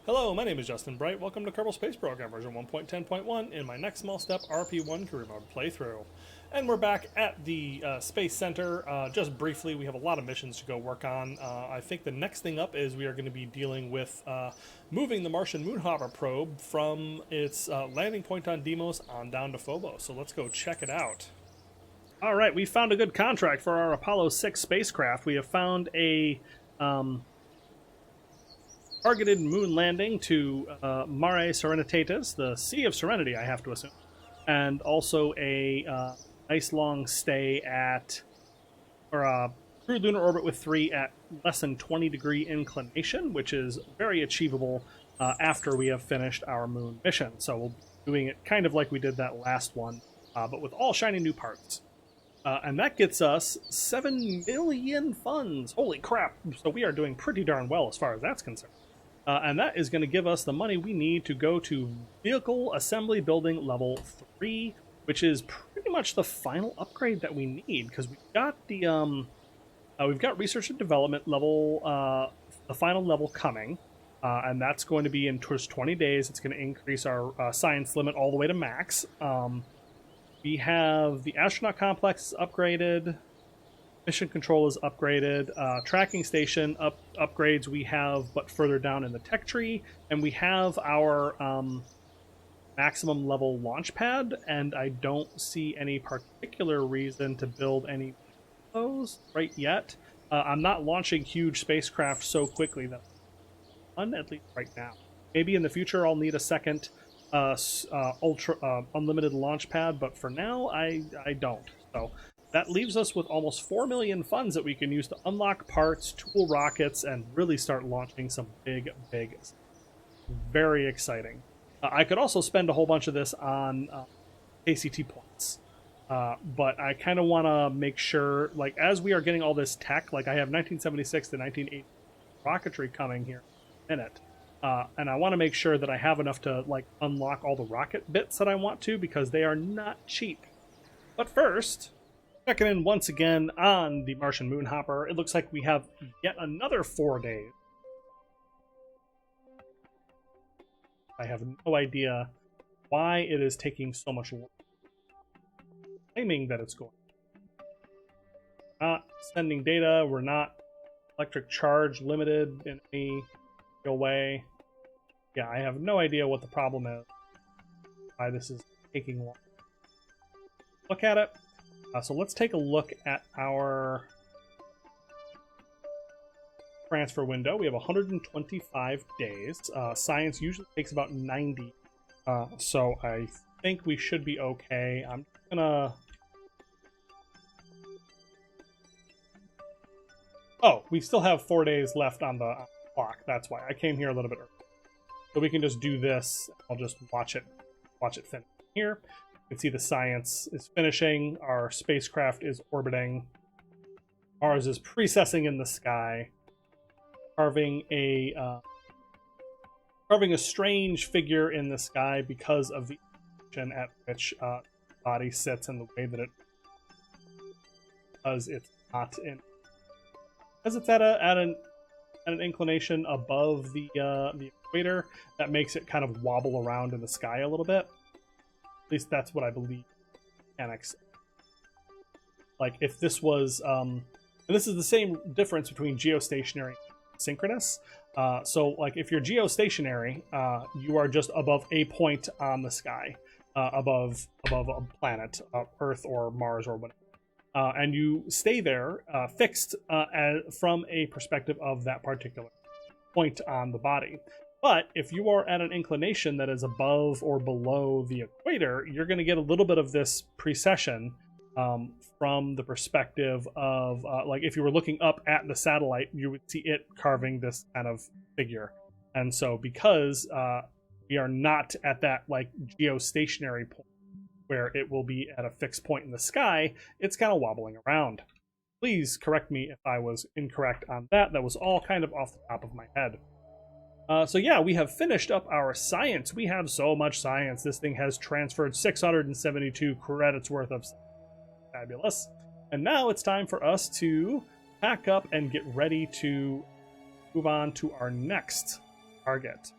Hello, my name is Justin Bright. Welcome to Kerbal Space Program version 1.10.1 in my next small step RP-1 career mode playthrough. And we're back at the Space Center. Just briefly, we have a lot of missions to go work on. I think the next thing up is we are going to be dealing with moving the Martian Moonhopper probe from its landing point on Deimos on down to Phobos. So let's go check it out. Alright, we found a good contract for our Apollo 6 spacecraft. We have found a targeted moon landing to Mare Serenitatis, the Sea of Serenity, I have to assume, and also a nice long stay at, or a crude lunar orbit with 3 at less than 20-degree inclination, which is very achievable after we have finished our moon mission. So we'll be doing it kind of like we did that last one, but with all shiny new parts. And that gets us 7 million funds. Holy crap! So we are doing pretty darn well as far as that's concerned. And that is going to give us the money we need to go to Vehicle Assembly Building Level 3, which is pretty much the final upgrade that we need, because we've got the we've got Research and Development level, the final level coming, and that's going to be in just 20 days. It's going to increase our science limit all the way to max. We have the Astronaut Complex upgraded. Mission control is upgraded. Tracking station upgrades we have, but further down in the tech tree. And we have our maximum level launch pad, and I don't see any particular reason to build any of those right yet. I'm not launching huge spacecraft so quickly that at least right now. Maybe in the future I'll need a second unlimited launch pad, but for now I don't. So that leaves us with almost 4 million funds that we can use to unlock parts, tool rockets, and really start launching some big. Very exciting. I could also spend a whole bunch of this on ACT points. But I kind of want to make sure, like, as we are getting all this tech, like I have 1976 to 1980 rocketry coming here in a minute. And I want to make sure that I have enough to, like, unlock all the rocket bits that I want to, because they are not cheap. But first, checking in once again on the Martian Moonhopper, it looks like we have yet another 4 days. I have no idea why it is taking so much longer. Claiming that it's going. Not sending data, we're not electric charge limited in any real way. Yeah, I have no idea what the problem is, why this is taking long. Look at it. So let's take a look at our transfer window. We have 125 days. Science usually takes about 90. So I think we should be okay. I'm just gonna... Oh, we still have 4 days left on the clock. That's why I came here a little bit early. So we can just do this. I'll just watch it finish here. You can see the science is finishing. Our spacecraft is orbiting. Mars is precessing in the sky, carving a strange figure in the sky because of the position at which the body sits and the way that it, because it's not in, because it's at an inclination above the equator, that makes it kind of wobble around in the sky a little bit. At least that's what I believe mechanics. Like, if this was... and this is the same difference between geostationary and synchronous. So, like, if you're geostationary, you are just above a point on the sky. Above a planet, Earth or Mars or whatever. And you stay there, fixed from a perspective of that particular point on the body. But if you are at an inclination that is above or below the equator, you're going to get a little bit of this precession from the perspective of, like, if you were looking up at the satellite, you would see it carving this kind of figure. And so because we are not at that, like, geostationary point where it will be at a fixed point in the sky, it's kind of wobbling around. Please correct me if I was incorrect on that. That was all kind of off the top of my head. So yeah, we have finished up our science. We have so much science. This thing has transferred 672 credits worth of science. Fabulous. And now it's time for us to pack up and get ready to move on to our next target.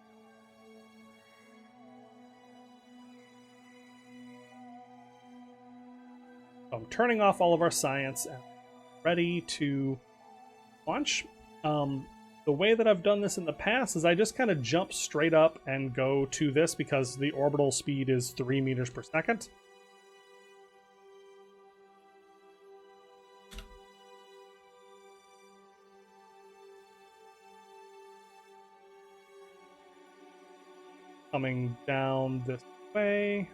I'm turning off all of our science and ready to launch. The way that I've done this in the past is I just kind of jump straight up and go to this because the orbital speed is 3 meters per second. Coming down this way.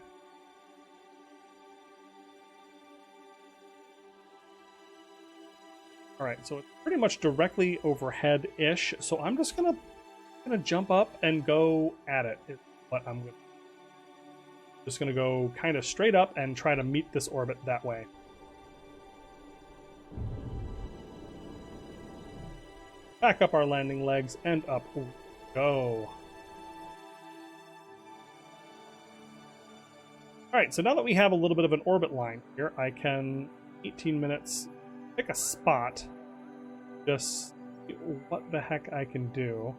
Alright, so it's pretty much directly overhead-ish, so I'm just gonna jump up and go at it, is what I'm gonna. Just gonna go kind of straight up and try to meet this orbit that way. Back up our landing legs and up we go. Alright, so now that we have a little bit of an orbit line here, I can, 18 minutes, pick a spot, just see what the heck I can do.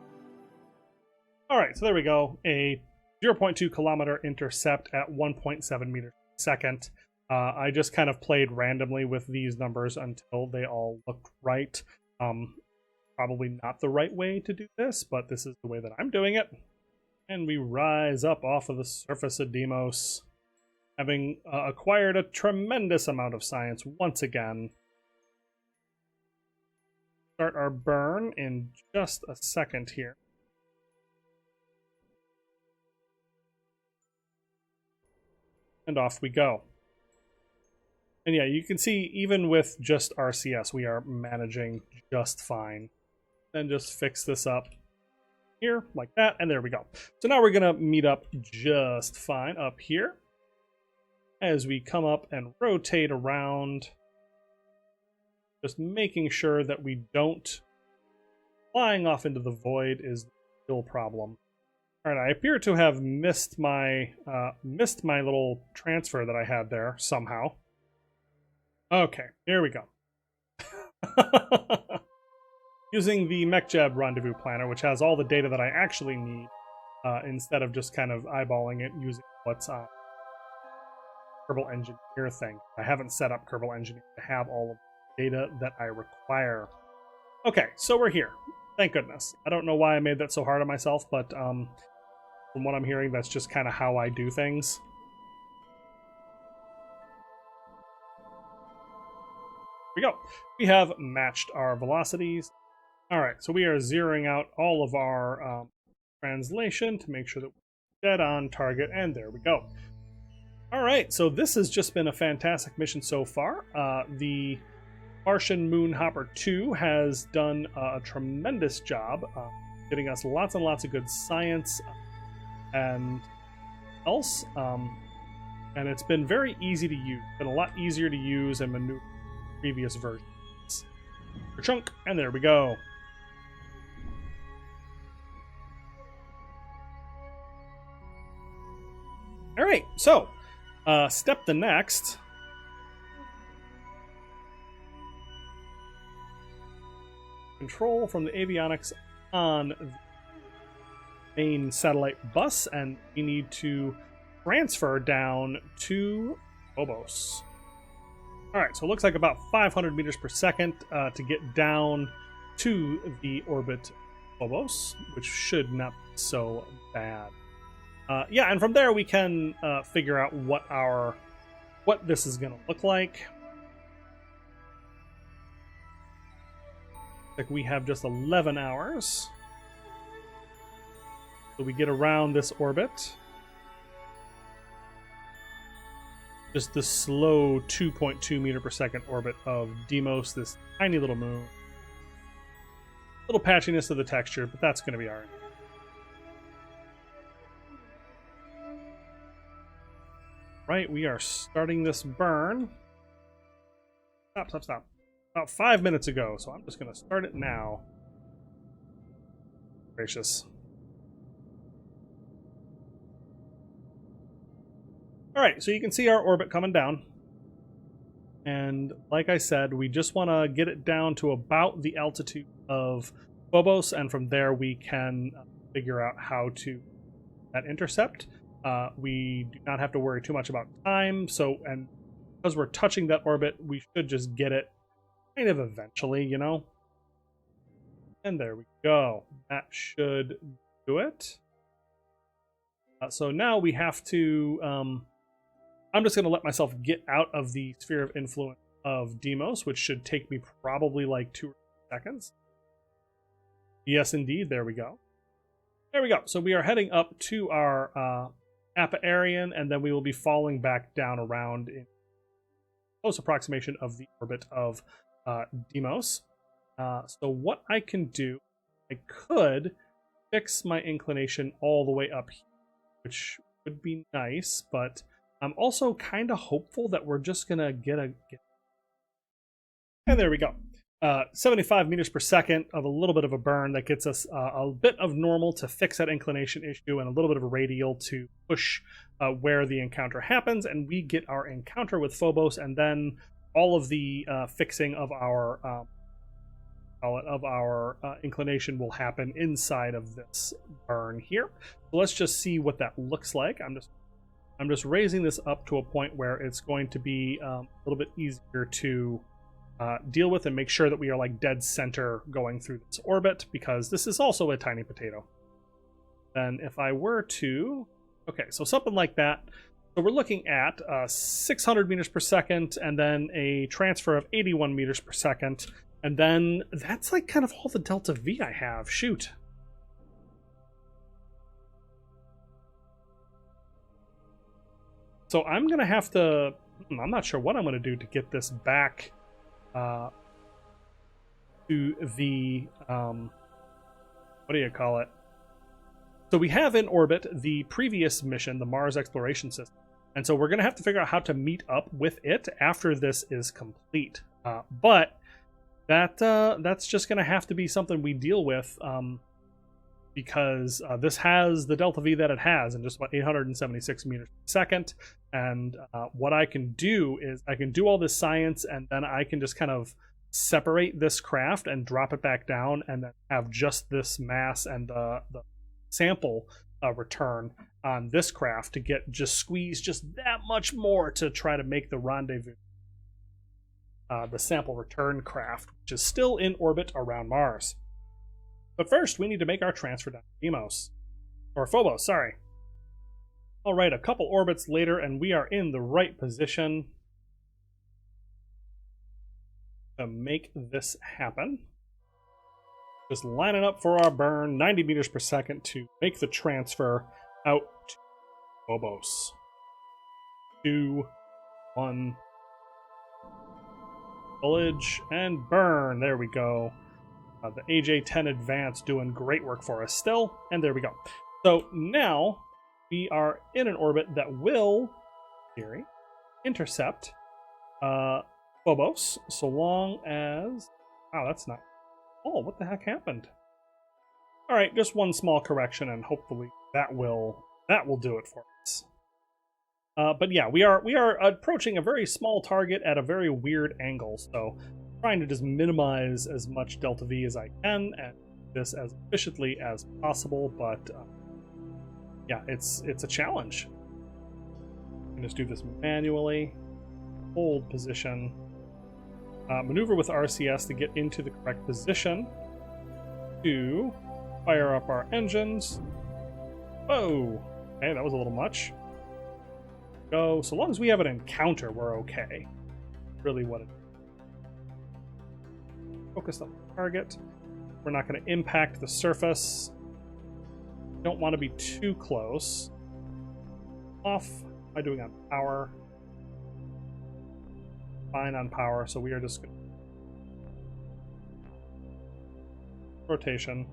Alright, so there we go. A 0.2 kilometer intercept at 1.7 meters per second. I just kind of played randomly with these numbers until they all looked right. Probably not the right way to do this, but this is the way that I'm doing it. And we rise up off of the surface of Deimos, having acquired a tremendous amount of science once again. Start our burn in just a second here. And off we go. And yeah, you can see even with just RCS, we are managing just fine. Then just fix this up here like that, and there we go. So now we're gonna meet up just fine up here as we come up and rotate around. Just making sure that we don't flying off into the void is the real problem. All right, I appear to have missed my little transfer that I had there somehow. Okay, here we go. Using the MacLeod rendezvous planner, which has all the data that I actually need, instead of just kind of eyeballing it using what's on Kerbal Engineer thing. I haven't set up Kerbal Engineer to have all of data that I require. Okay, so we're here. Thank goodness. I don't know why I made that so hard on myself, but from what I'm hearing, that's just kind of how I do things. Here we go. We have matched our velocities. Alright, so we are zeroing out all of our translation to make sure that we're dead on target, and there we go. Alright, so this has just been a fantastic mission so far. The Martian Moonhopper 2 has done a tremendous job getting us lots and lots of good science and else. And it's been very easy to use. It's been a lot easier to use and maneuver than previous versions. Chunk, and there we go. Alright, so step the next. Control from the avionics on the main satellite bus, and we need to transfer down to Phobos. Alright, so it looks like about 500 meters per second to get down to the orbit Phobos, which should not be so bad. Yeah, and from there we can figure out what this is going to look like. Like we have just 11 hours. So we get around this orbit. Just the slow 2.2 meter per second orbit of Deimos, this tiny little moon. Little patchiness of the texture, but that's going to be alright. Right, we are starting this burn. Stop. About 5 minutes ago, so I'm just going to start it now. Gracious. Alright, so you can see our orbit coming down. And like I said, we just want to get it down to about the altitude of Phobos, and from there we can figure out how to that intercept. We do not have to worry too much about time, and because we're touching that orbit, we should just get it kind of eventually, you know? And there we go. That should do it. So now we have to... I'm just going to let myself get out of the sphere of influence of Deimos, which should take me probably like 2 seconds. Yes, indeed. There we go. There we go. So we are heading up to our Appa-Arian, and then we will be falling back down around in close approximation of the orbit of Deimos. So what I can do, I could fix my inclination all the way up here, which would be nice, but I'm also kind of hopeful that we're just going to get. And there we go. 75 meters per second of a little bit of a burn that gets us a bit of normal to fix that inclination issue and a little bit of a radial to push where the encounter happens, and we get our encounter with Phobos, and then all of the fixing of our inclination will happen inside of this burn here. So let's just see what that looks like. I'm just raising this up to a point where it's going to be a little bit easier to deal with and make sure that we are like dead center going through this orbit, because this is also a tiny potato. Then if I were to, okay, so something like that. So we're looking at 600 meters per second and then a transfer of 81 meters per second. And then that's like kind of all the delta V I have. Shoot. So I'm going to have to, I'm not sure what I'm going to do to get this back to the, what do you call it? So we have in orbit the previous mission, the Mars Exploration System. And so we're going to have to figure out how to meet up with it after this is complete. But that's just going to have to be something we deal with, because this has the delta V that it has, and just about 876 meters per second. And what I can do is I can do all this science, and then I can just kind of separate this craft and drop it back down, and then have just this mass and the sample return on this craft to get just squeeze just that much more to try to make the rendezvous. The sample return craft, which is still in orbit around Mars. But first, we need to make our transfer down to Deimos. Or Phobos, sorry. Alright, a couple orbits later, and we are in the right position to make this happen. Just lining up for our burn, 90 meters per second, to make the transfer out to Phobos. 2, 1... Foliage and burn. There we go. The AJ-10 Advance doing great work for us still. And there we go. So now we are in an orbit that will, in theory, intercept Phobos, so long as... Wow, that's not... Oh, what the heck happened? Alright, just one small correction, and hopefully that will do it for us. But yeah, we are approaching a very small target at a very weird angle, so I'm trying to just minimize as much delta V as I can and do this as efficiently as possible. But yeah, it's a challenge. I'm just do this manually. Hold position. Maneuver with RCS to get into the correct position. To fire up our engines. Whoa! Okay, that was a little much. Go. So long as we have an encounter, we're okay. Really what it is. Focus on the target. We're not going to impact the surface. Don't want to be too close. Off. What am I doing on power? Fine on power, so we are just going to... Rotation.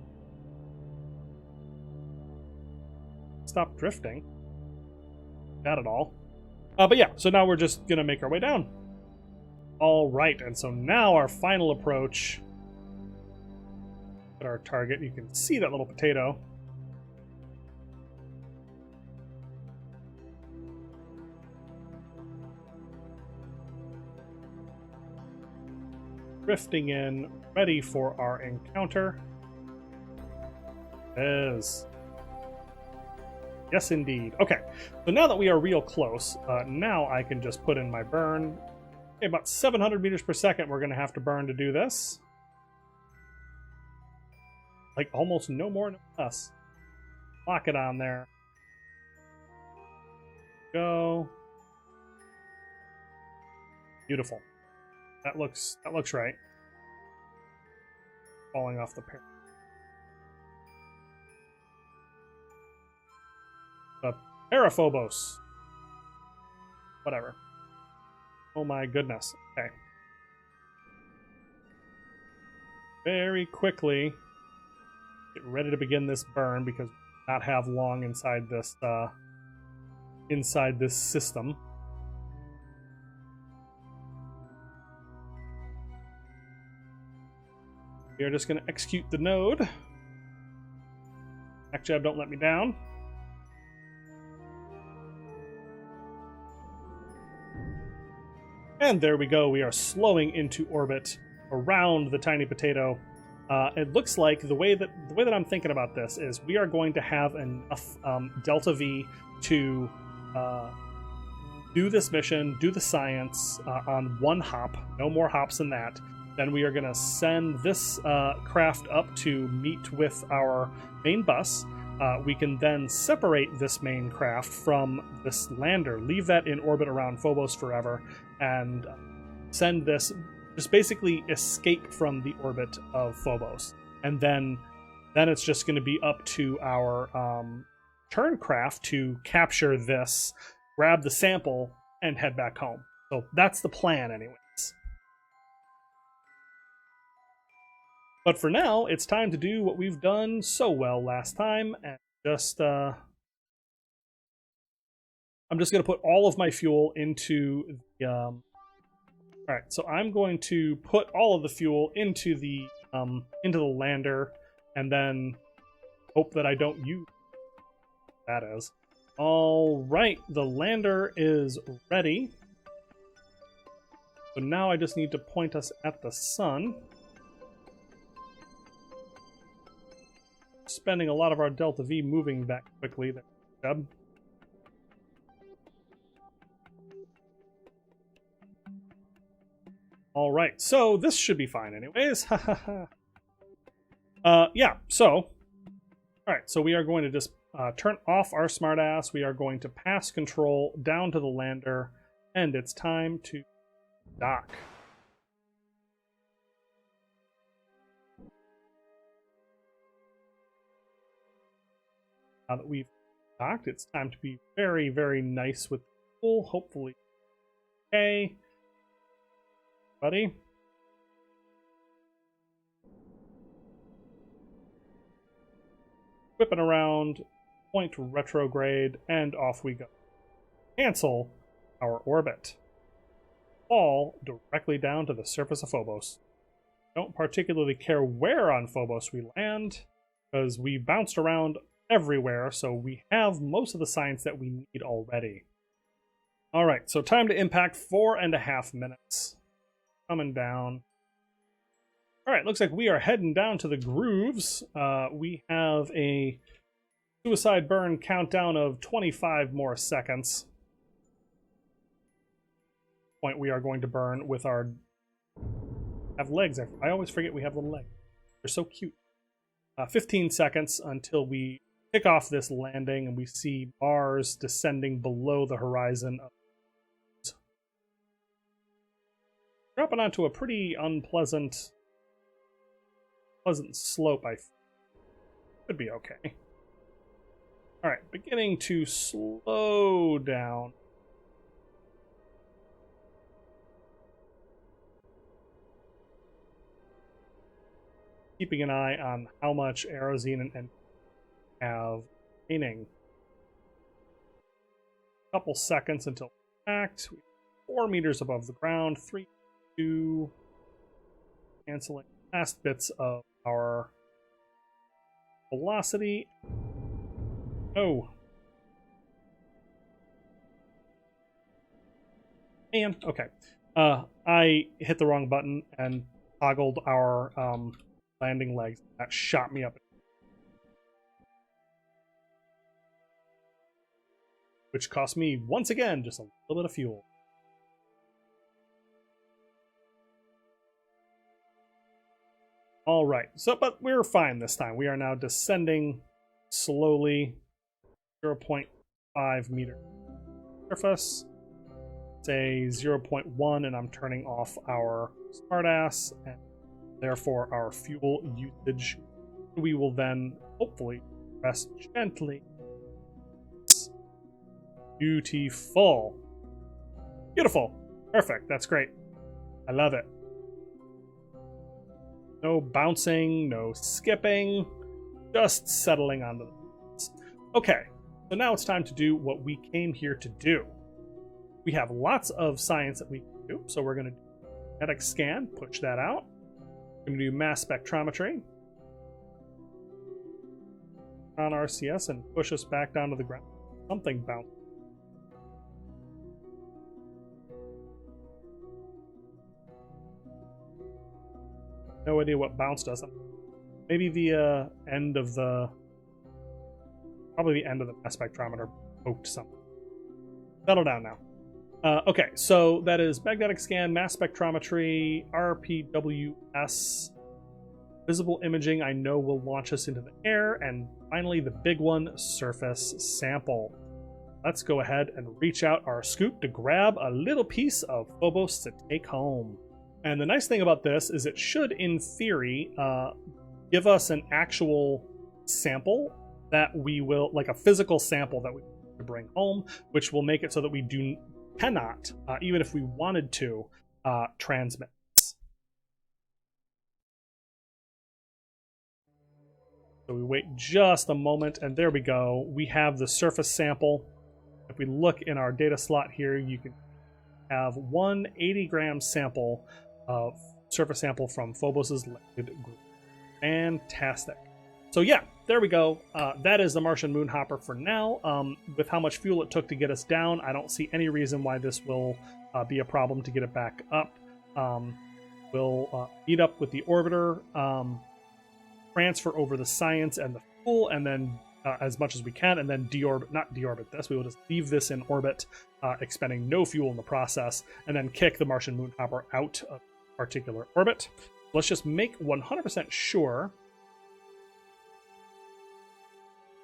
Stop drifting. Not at all. But yeah, so now we're just going to make our way down. Alright, and so now our final approach at our target. You can see that little potato. Drifting in, ready for our encounter. Is Yes, indeed. Okay, so now that we are real close, now I can just put in my burn. Okay, about 700 meters per second we're going to have to burn to do this. Like, almost no more, no less. Lock it on there. Go. Beautiful. That looks right. Falling off the parapet. Phobos. Whatever. Oh my goodness. Okay. Very quickly get ready to begin this burn because we do not have long inside this system. We are just going to execute the node. MacJab, don't let me down. And there we go. We are slowing into orbit around the tiny potato. It looks like the way that I'm thinking about this is we are going to have enough Delta V to do this mission, do the science on one hop. No more hops than that. Then we are going to send this craft up to meet with our main bus. We can then separate this main craft from this lander, leave that in orbit around Phobos forever, and send this, just basically escape from the orbit of Phobos. And then it's just going to be up to our turn craft to capture this, grab the sample, and head back home. So that's the plan anyways. But for now, it's time to do what we've done so well last time, and just I'm just going to put all of my fuel into the all right, so I'm going to put all of the fuel into the lander, and then hope that I don't use that is. All right, the lander is ready. So now I just need to point us at the sun. Spending a lot of our Delta V moving back quickly. There, Jeb. All right, so this should be fine anyways. Yeah, so all right, so we are going to just turn off our smartass. We are going to pass control down to the lander, and it's time to dock. Now that we've docked, it's time to be very, very nice with the pool. Hopefully, okay, buddy. Whipping around, point retrograde, and off we go. Cancel our orbit. Fall directly down to the surface of Phobos. Don't particularly care where on Phobos we land, because we bounced around everywhere, so we have most of the science that we need already. Alright, so time to impact, 4.5 minutes. Coming down. Alright, looks like we are heading down to the grooves. We have a suicide burn countdown of 25 more seconds. Point we are going to burn with our... have legs. I always forget we have little legs. They're so cute. 15 seconds until we kick off this landing and we see Mars descending below the horizon. Dropping onto a pretty unpleasant slope, I feel. Could be okay. Alright, beginning to slow down. Keeping an eye on how much Aerozine and have remaining. Couple seconds until impact. 4 meters above the ground. 3, 2. Canceling last bits of our velocity. Oh. Man, okay. I hit the wrong button and toggled our landing legs. That shot me up. which cost me, once again, just a little bit of fuel. All right, so, but we're fine this time. We are now descending slowly, 0.5 meter surface, say 0.1, and I'm turning off our smartass, and therefore our fuel usage. We will then hopefully rest gently. Beautiful. Beautiful. Perfect. That's great. I love it. No bouncing, no skipping, just settling onto the... Okay, so now it's time to do what we came here to do. We have lots of science that we can do, so we're going to do magnetic scan, push that out. We're going to do mass spectrometry on RCS and push us back down to the ground. Something bounced. No idea what bounced us. Maybe the end of the... Probably the end of the mass spectrometer poked something. Settle down now. Okay, so that is magnetic scan, mass spectrometry, RPWS, visible imaging I know will launch us into the air, and finally the big one, surface sample. Let's go ahead and reach out our scoop to grab a little piece of Phobos to take home. And the nice thing about this is it should, in theory, give us an actual sample that we will, like a physical sample that we can bring home, which will make it so that we cannot, even if we wanted to, transmit. So we wait just a moment, and there we go. We have the surface sample. If we look in our data slot here, you can have one 80-gram sample of surface sample from Phobos's liquid group. Fantastic. So yeah, there we go. That is the Martian Moonhopper for now. With how much fuel it took to get us down, I don't see any reason why this will be a problem to get it back up. We'll meet up with the orbiter, transfer over the science and the fuel, and then as much as we can, and then not deorbit this. We will just leave this in orbit, expending no fuel in the process, and then kick the Martian Moonhopper out of particular orbit. Let's just make 100% sure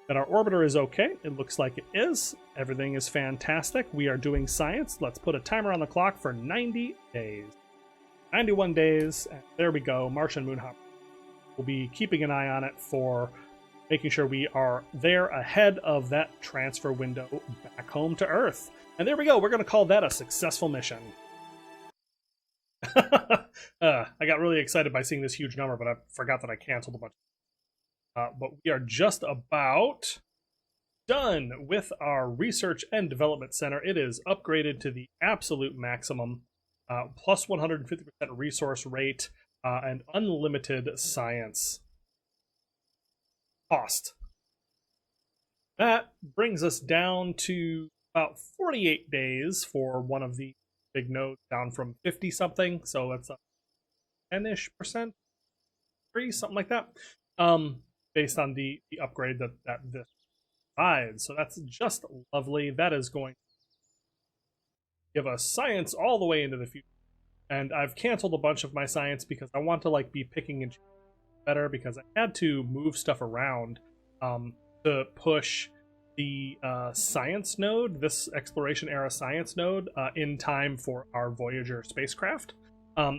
that our orbiter is okay. It looks like it is. Everything is fantastic. We are doing science. Let's put a timer on the clock for 90 days. 91 days, and there we go. Martian Moonhopper. We'll be keeping an eye on it for making sure we are there ahead of that transfer window back home to Earth. And there we go. We're going to call that a successful mission. I got really excited by seeing this huge number, but I forgot that I canceled a bunch. But we are just about done with our research and development center. It is upgraded to the absolute maximum, plus 150% resource rate, and unlimited science cost. That brings us down to about 48 days for one of the big nodes, down from 50 something, so that's a 10-ish%, something like that, based on the upgrade that this provides. So that's just lovely. That is going to give us science all the way into the future. And I've canceled a bunch of my science because I want to be picking and choosing better, because I had to move stuff around to push the science node, this exploration era science node, in time for our Voyager spacecraft,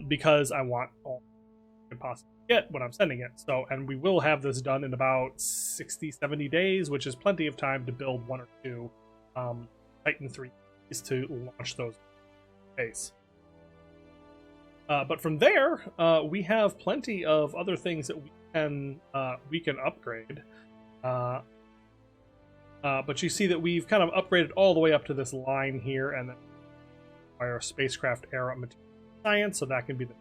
because I want all I can possibly get when I'm sending it. So, and we will have this done in about 60-70 days, which is plenty of time to build one or two Titan 3s to launch those in space. But from there, we have plenty of other things that we can upgrade. But you see that we've kind of upgraded all the way up to this line here, and then our spacecraft era material science, so that can be the...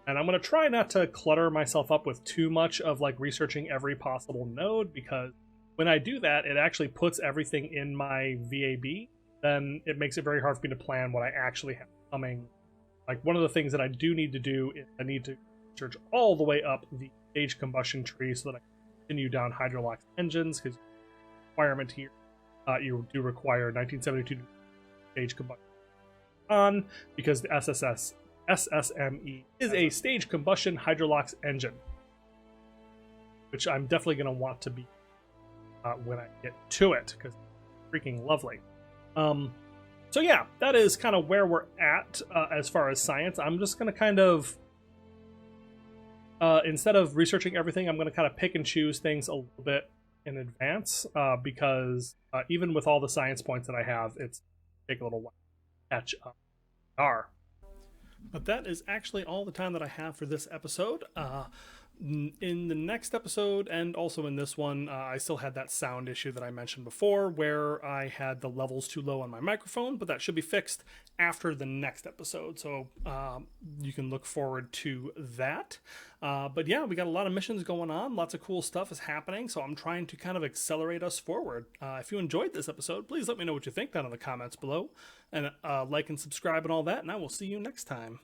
And I'm going to try not to clutter myself up with too much of researching every possible node, because when I do that, it actually puts everything in my VAB. Then it makes it very hard for me to plan what I actually have coming. One of the things that I do need to do is I need to search all the way up the stage combustion tree so that I can continue down hydrolox engines, because requirement here you do require 1972 stage combustion on, because the SSME is a stage combustion hydrolox engine, which I'm definitely going to want to be when I get to it, because it's freaking lovely. So yeah, that is kind of where we're at as far as science. I'm just going to kind of, instead of researching everything, I'm going to kind of pick and choose things a little bit in advance, because even with all the science points that I have, it's take a little while to catch up. But that is actually all the time that I have for this episode. In the next episode, and also in this one, I still had that sound issue that I mentioned before, where I had the levels too low on my microphone, but that should be fixed after the next episode, so you can look forward to that. But yeah, we got a lot of missions going on, lots of cool stuff is happening, so I'm trying to kind of accelerate us forward. If you enjoyed this episode, please let me know what you think down in the comments below, and like and subscribe and all that, and I will see you next time.